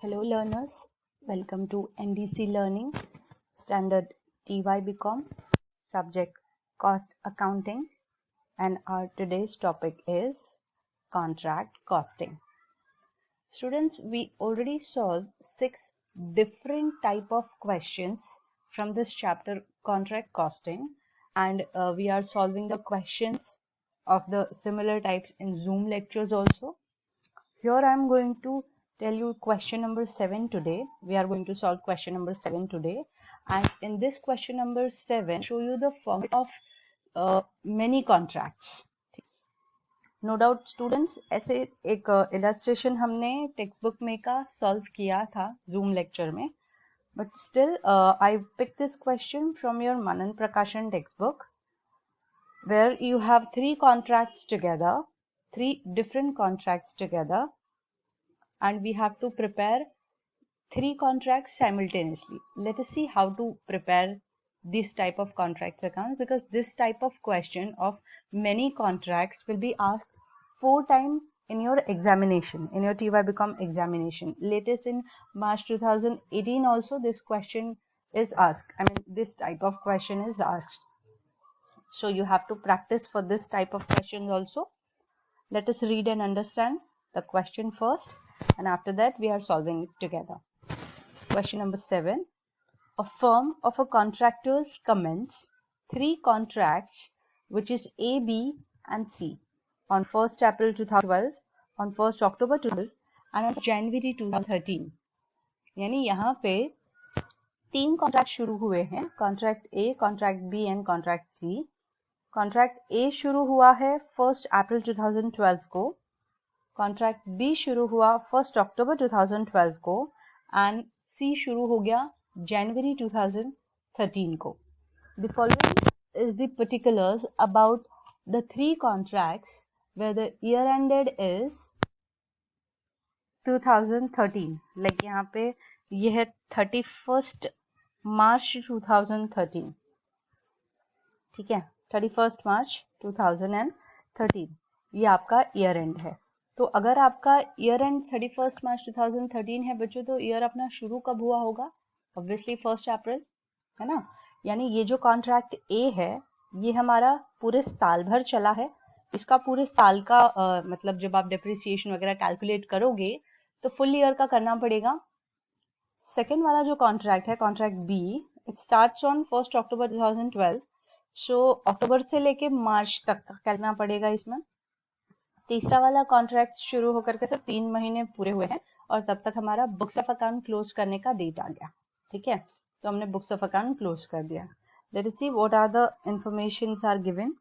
Hello learners, welcome to NDC Learning, Standard TY BCom, subject Cost Accounting, and our today's topic is Contract Costing. Students, we already solved 6 different type of questions from this chapter Contract Costing, and we are solving the questions of the similar types in Zoom lectures also. Here I am going to tell you question number 7 today. We are going to solve question number 7 today, and in this question number 7 show you the format of many contracts. No doubt students, ऐसे एक illustration हमने text book में का solve किया था Zoom lecture में, but still I pick this question from your Manan Prakashan textbook where you have 3 contracts together, 3 different contracts together, and we have to prepare 3 contracts simultaneously. Let us see how to prepare this type of contracts accounts, because this type of question of many contracts will be asked 4 times in your examination, in your TY BCom examination. Latest in March 2018 also this question is asked. I mean, this type of question is asked. So you have to practice for this type of questions also. Let us read and understand the question first, and after that we are solving it together. Question number 7. A firm of a contractors commence 3 contracts which is A, B and C on 1st April 2012, on 1st October 2012 and on January 2013. यानी यहाँ पे 3 contract शुरू हुए हैं, contract A, contract B and contract C. Contract A शुरू हुआ है 1st अप्रैल 2012 को, कॉन्ट्रैक्ट B शुरू हुआ 1st अक्टूबर 2012 को एंड C शुरू हो गया जनवरी 2013 को. The following is the particulars about the 3 contracts where the year ended is 2013. Like यहाँ पे ये है 31st मार्च 2013. ठीक है, 31st मार्च 2013 ये आपका ईयर एंड है. तो अगर आपका ईयर एंड 31st मार्च 2013 है बच्चों, तो ईयर अपना शुरू कब हुआ होगा? ऑब्वियसली 1st अप्रैल, है ना. यानी ये जो कॉन्ट्रैक्ट ए है ये हमारा पूरे साल भर चला है. इसका पूरे साल का मतलब जब आप डेप्रिसिएशन वगैरह कैलकुलेट करोगे तो फुल ईयर का करना पड़ेगा. सेकेंड वाला जो कॉन्ट्रैक्ट है, contract B, it starts on 1st October 2012. So अक्टूबर से लेके मार्च तक का करना पड़ेगा इसमें. तीसरा वाला कॉन्ट्रैक्ट शुरू होकर के सिर्फ 3 महीने पूरे हुए हैं और तब तक हमारा बुक्स ऑफ अकाउंट क्लोज करने का डेट आ गया. ठीक है, तो हमने बुक्स ऑफ अकाउंट क्लोज कर दिया. Let us see what are the informations are given.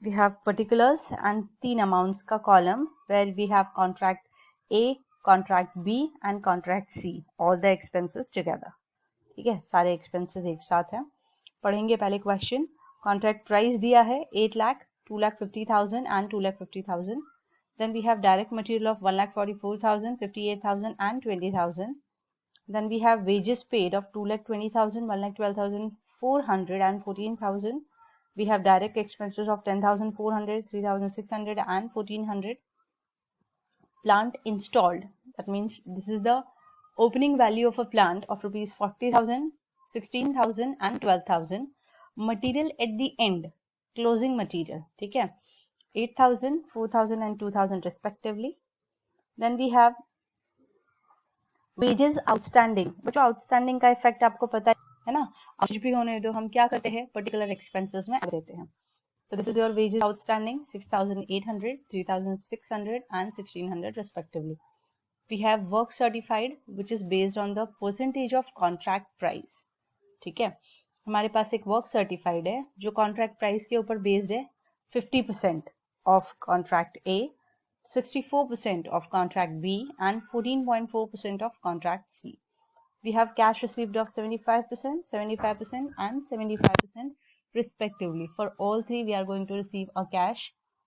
We have particulars and 3 amounts का column where we have contract A, contract B and contract C, all the expenses together. ठीक है, सारे expenses एक साथ हैं. पढ़ेंगे पहले क्वेश्चन. कॉन्ट्रैक्ट प्राइस दिया है 8 lakh, 2,50,000 and 2,50,000. Then we have direct material of 1,44,000, 58,000 and 20,000. Then we have wages paid of 2,20,000, 1,12,400 and 14,000. We have direct expenses of 10,400, 3,600 and 1,400. Plant installed, that means this is the opening value of a plant of rupees 40,000, 16,000 and 12,000. Material at the end, closing material, ठीक है, 8,000, 4,000 and 2,000 respectively. Then we have wages outstanding. बच्चों outstanding का effect आपको पता है ना, कुछ भी होने दो हम क्या करते हैं, पर्टिकुलर एक्सपेंसेस में देते हैं. तो this is your wages outstanding, 6,800, 3,600 and 1,600 respectively. We have work certified which is based on the percentage of contract price. ठीक है, हमारे पास एक वर्क सर्टिफाइड है जो कॉन्ट्रैक्ट प्राइस के ऊपर बेस्ड है. 50% of contract A, 64% of contract B and 14.4% of contract C. We have cash received of 75%, 75% and 75% respectively. For all 3 we are going to receive a cash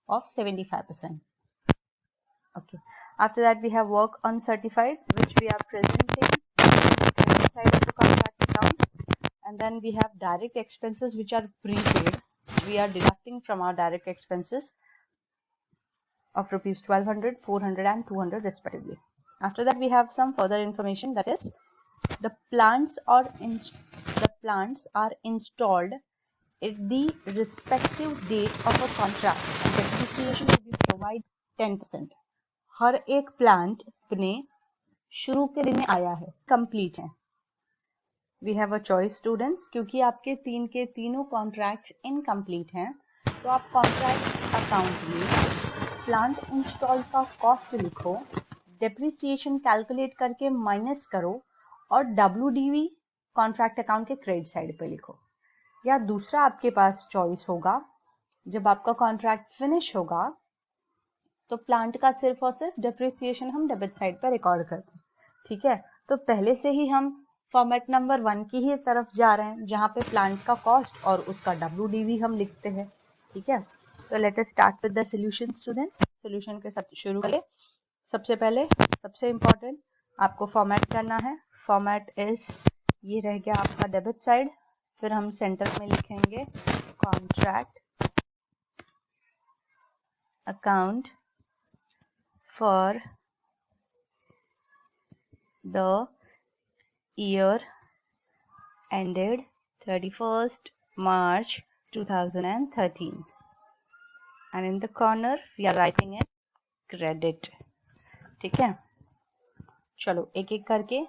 of 75%. Okay. After that we have work uncertified which we are presenting on the credit side of the contract account. And then we have direct expenses which are prepaid. We are deducting from our direct expenses of rupees 1,200, 400 and 200 respectively. After that, we have some further information, that is the plants are installed at the respective date of a contract and depreciation will be provide 10%. हर एक plant अपने शुरू के दिन में आया है, complete है. We have a choice students, क्योंकि आपके के तीनों कॉन्ट्रैक्ट्स इनकम्प्लीट हैं, तो आप कॉन्ट्रैक्ट अकाउंट में प्लांट इंस्टॉल का कॉस्ट लिखो, डेप्रिसिएशन कैलकुलेट करके माइनस करो और WDV कॉन्ट्रैक्ट अकाउंट के क्रेडिट साइड पे लिखो. या दूसरा आपके पास चॉइस होगा, जब आपका कॉन्ट्रैक्ट फिनिश होगा तो प्लांट का सिर्फ और सिर्फ डेप्रिसिएशन हम डेबिट साइड पर रिकॉर्ड करते हैं. ठीक है, तो पहले से ही हम फॉर्मेट नंबर 1 की ही तरफ जा रहे हैं, जहाँ पे प्लांट का कॉस्ट और उसका WDV हम लिखते हैं. ठीक है, तो let us start with the solution students. Solution के साथ शुरू करें. सबसे पहले सबसे इम्पोर्टेंट आपको फॉर्मेट करना है. फॉर्मेट इज, ये रह गया आपका डेबिट साइड, फिर हम सेंटर में लिखेंगे contract account for the year ended 31st March 2013 and in the corner we are writing it credit. ठीक है, चलो एक एक करके.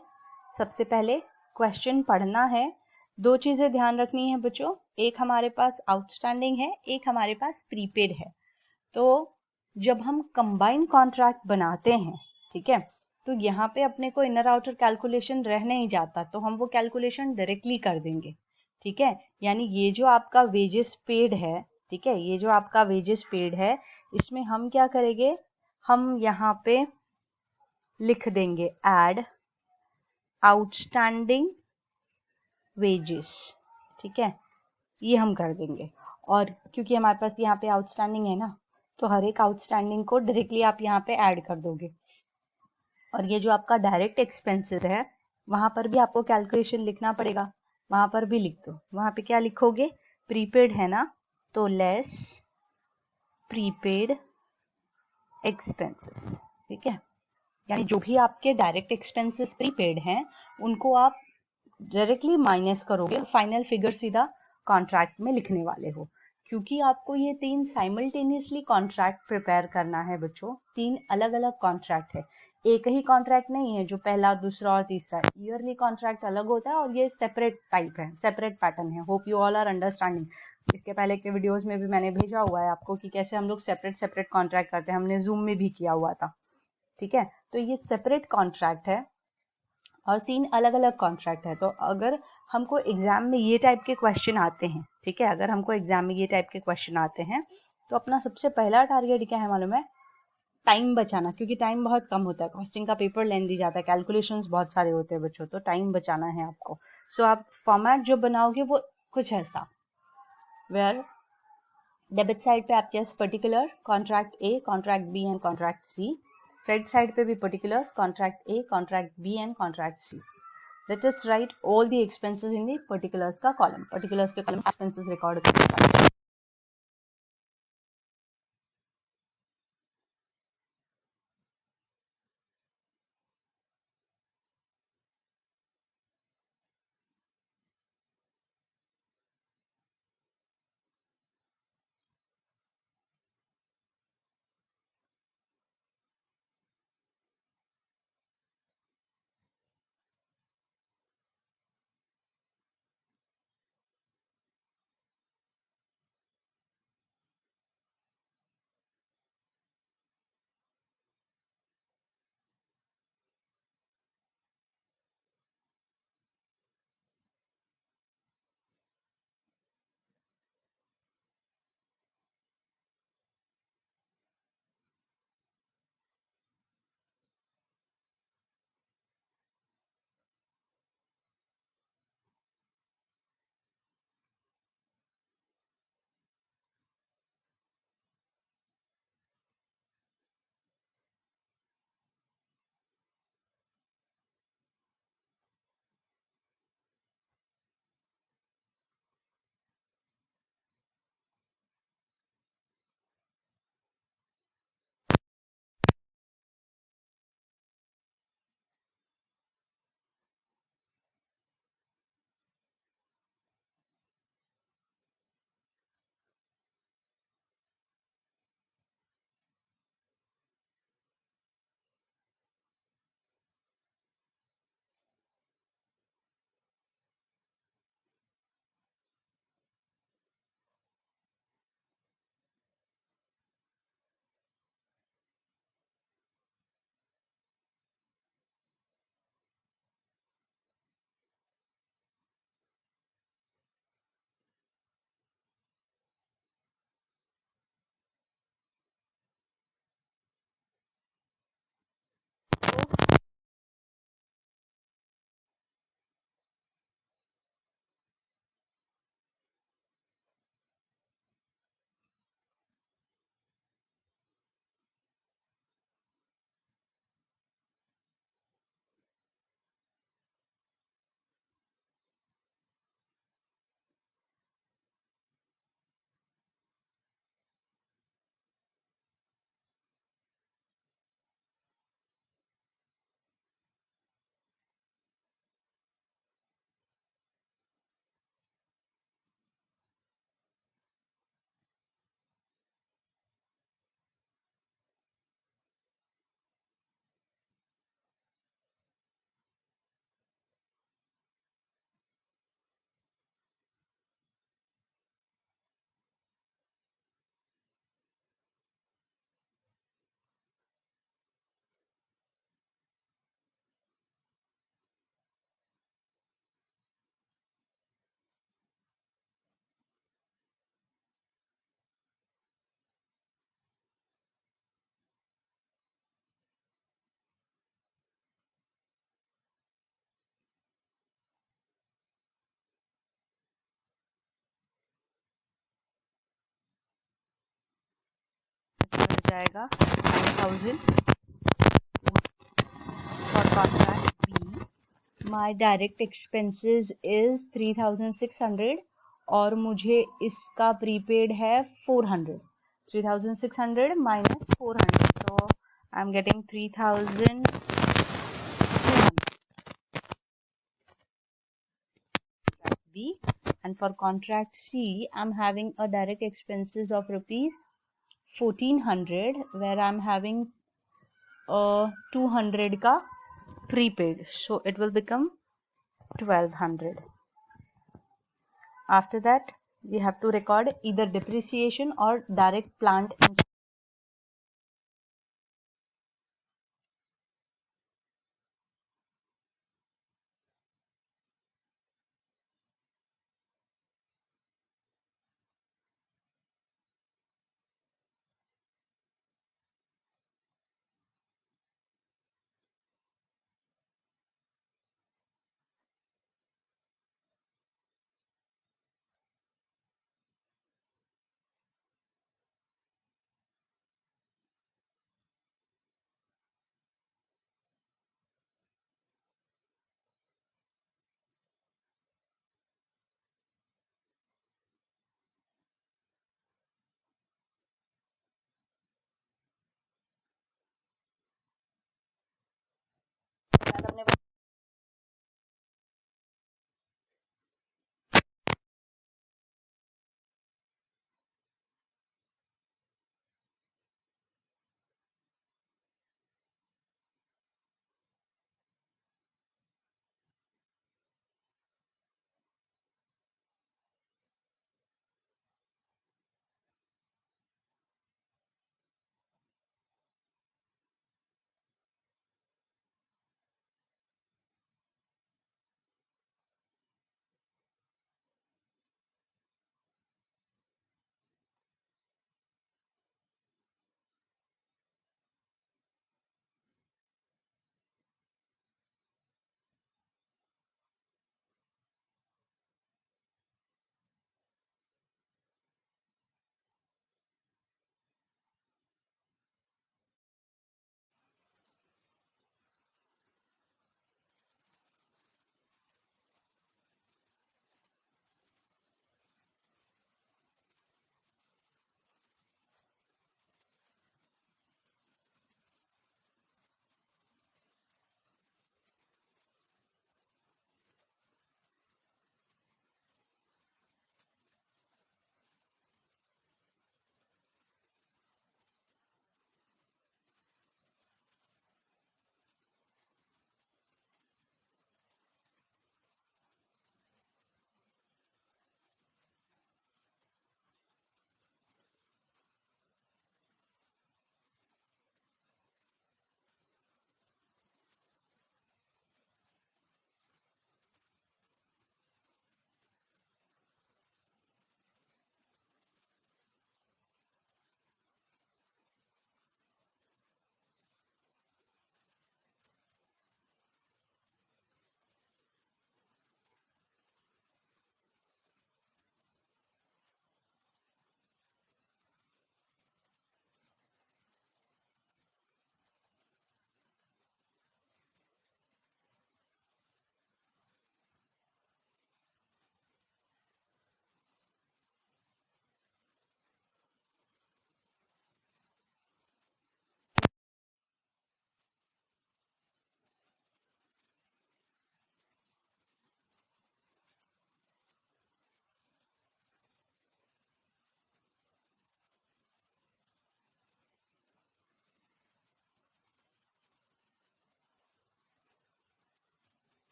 सबसे पहले क्वेश्चन पढ़ना है. दो चीजें ध्यान रखनी है बच्चों, एक हमारे पास आउटस्टैंडिंग है, एक हमारे पास प्रीपेड है. तो जब हम कंबाइन कॉन्ट्रैक्ट बनाते हैं, ठीक है, तो यहाँ पे अपने को इनर आउटर कैलकुलेशन रह नहीं जाता, तो हम वो कैलकुलेशन डायरेक्टली कर देंगे. ठीक है, यानी ये जो आपका वेजेस पेड है, ठीक है, ये जो आपका वेजेस पेड है, इसमें हम क्या करेंगे, हम यहाँ पे लिख देंगे एड आउटस्टैंडिंग वेजेस. ठीक है, ये हम कर देंगे. और क्योंकि हमारे पास यहाँ पे आउटस्टैंडिंग है ना, तो हर एक आउटस्टैंडिंग को डायरेक्टली आप यहाँ पे ऐड कर दोगे. और ये जो आपका डायरेक्ट एक्सपेंसेस है, वहां पर भी आपको कैलकुलेशन लिखना पड़ेगा, वहां पर भी लिख दो. वहां पे क्या लिखोगे, प्रीपेड है ना, तो लेस प्रीपेड एक्सपेंसेस. ठीक है, यानी जो भी आपके डायरेक्ट एक्सपेंसेस प्रीपेड हैं, उनको आप डायरेक्टली माइनस करोगे, फाइनल फिगर सीधा कॉन्ट्रैक्ट में लिखने वाले हो. क्योंकि आपको ये 3 साइमल्टेनियसली कॉन्ट्रैक्ट प्रिपेयर करना है बच्चों. 3 अलग अलग कॉन्ट्रैक्ट है, एक ही कॉन्ट्रैक्ट नहीं है जो पहला, दूसरा और तीसरा. ईयरली कॉन्ट्रैक्ट अलग होता है और ये सेपरेट टाइप है, सेपरेट पैटर्न है. Hope you all are understanding. इसके पहले के वीडियोस में भी मैंने भेजा हुआ है आपको कि कैसे हम लोग सेपरेट सेपरेट कॉन्ट्रैक्ट करते हैं, हमने जूम में भी किया हुआ था. ठीक है, तो ये सेपरेट कॉन्ट्रैक्ट है और 3 अलग अलग कॉन्ट्रैक्ट है. तो अगर हमको एग्जाम में ये टाइप के क्वेश्चन आते हैं, ठीक है, अगर हमको एग्जाम में ये टाइप के क्वेश्चन आते हैं, तो अपना सबसे पहला टारगेट क्या है मालूम है, टाइम बचाना. क्योंकि टाइम बहुत कम होता है, कॉस्टिंग का पेपर लेंदी जाता है, कैलकुलेशंस बहुत सारे होते हैं बच्चों, तो टाइम बचाना है आपको. सो आप फॉर्मेट जो बनाओगे वो कुछ ऐसा, वेयर डेबिट साइड पे आपके पास particular contract A, contract B and contract C. Credit side पे भी particulars, contract A, contract B and contract C. Let us write all the expenses in the particulars का column. Particulars के column expenses record करते हैं. जाएगा 9,000. For contract B, my direct expenses is 3,600 और मुझे इसका प्रीपेड है 400. 3,600 minus 400, so I'm getting 3,200. B. And for contract C, I'm having a direct expenses of rupees 1,400 where I'm having 200 ka prepaid, so it will become 1,200. After that, we have to record either depreciation or direct plant and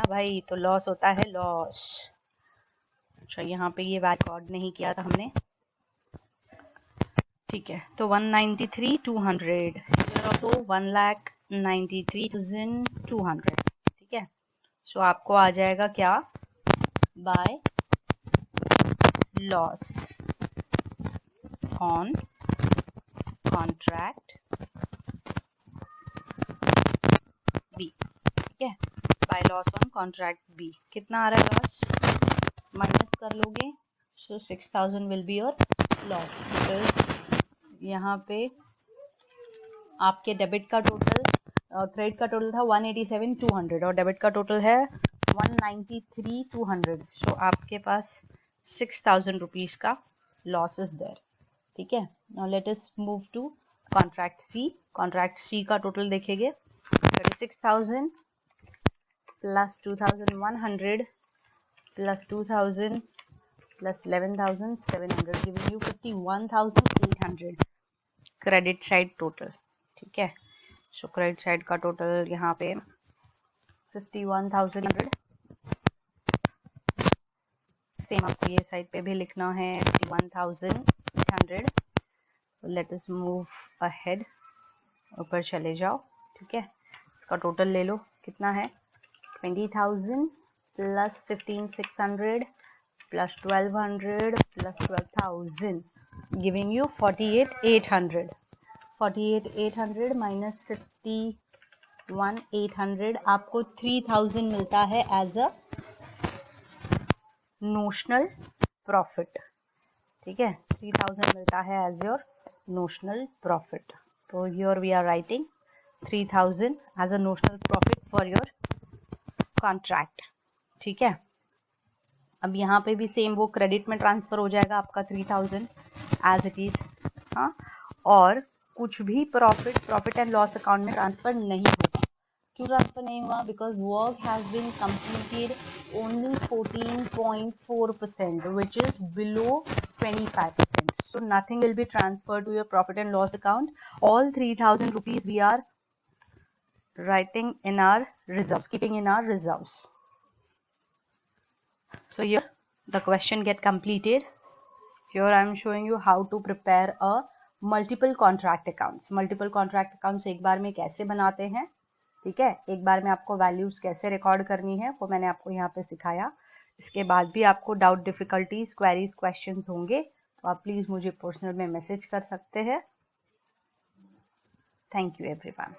भाई, तो loss होता है loss. अच्छा, यहाँ पे ये record नहीं किया था हमने, ठीक है। तो 193,200 तो 1,93,200, ठीक है। सो आपको आ जाएगा क्या, by loss on contract B, ठीक है। By loss on contract B कितना आ रहा है लॉस, माइनस कर लोगे, so 6,000 will be your loss. Because यहाँ पे आपके डेबिट का टोटल, क्रेडिट का टोटल था 187,200 और डेबिट का टोटल है 193,200। सो आपके पास 6,000 रुपीज का लॉस इज देयर, ठीक है। Now let us move to contract C. Contract C का टोटल देखेंगे, 36,000 plus 2,100 plus 2,000 plus 11,700 giving you 51,800 credit side total, ठीक है। सो क्रेडिट साइड का टोटल यहाँ पे 51,100, सेम आपको ये साइड पे भी लिखना है 51,800। लेट अस मूव अहेड, ऊपर चले जाओ, ठीक है। इसका टोटल ले लो, कितना है 20,000 plus 15,600 plus 1,200 plus 12,000 giving you 48,800। 48,800 minus 51,800 आपको 3,000 मिलता है एज अ नोशनल प्रॉफिट, ठीक है। 3,000 मिलता है as your notional profit. So here we are writing 3,000 as a notional profit for your contract, ठीक है। अब यहाँ पे भी सेम वो क्रेडिट में ट्रांसफर हो जाएगा आपका 3,000 एज इट इज, हाँ। और कुछ भी प्रॉफिट एंड लॉस अकाउंट में ट्रांसफर नहीं होगा। क्यों ट्रांसफर नहीं हुआ, because work has been completed only 14.4% which is below 25%. So nothing will be transferred to your profit and loss account. All 3,000 rupees we are writing in our reserves, keeping in our reserves. So here the question get completed. Here I am showing you how to prepare a multiple contract accounts. Multiple contract accounts एक बार में कैसे बनाते हैं, ठीक है। एक बार में आपको वैल्यूज कैसे रिकॉर्ड करनी है वो मैंने आपको यहाँ पे सिखाया। इसके बाद भी आपको डाउट, डिफिकल्टीज, क्वेरीज, क्वेश्चंस होंगे तो आप प्लीज मुझे पर्सनल में मैसेज कर सकते हैं। Thank you everyone.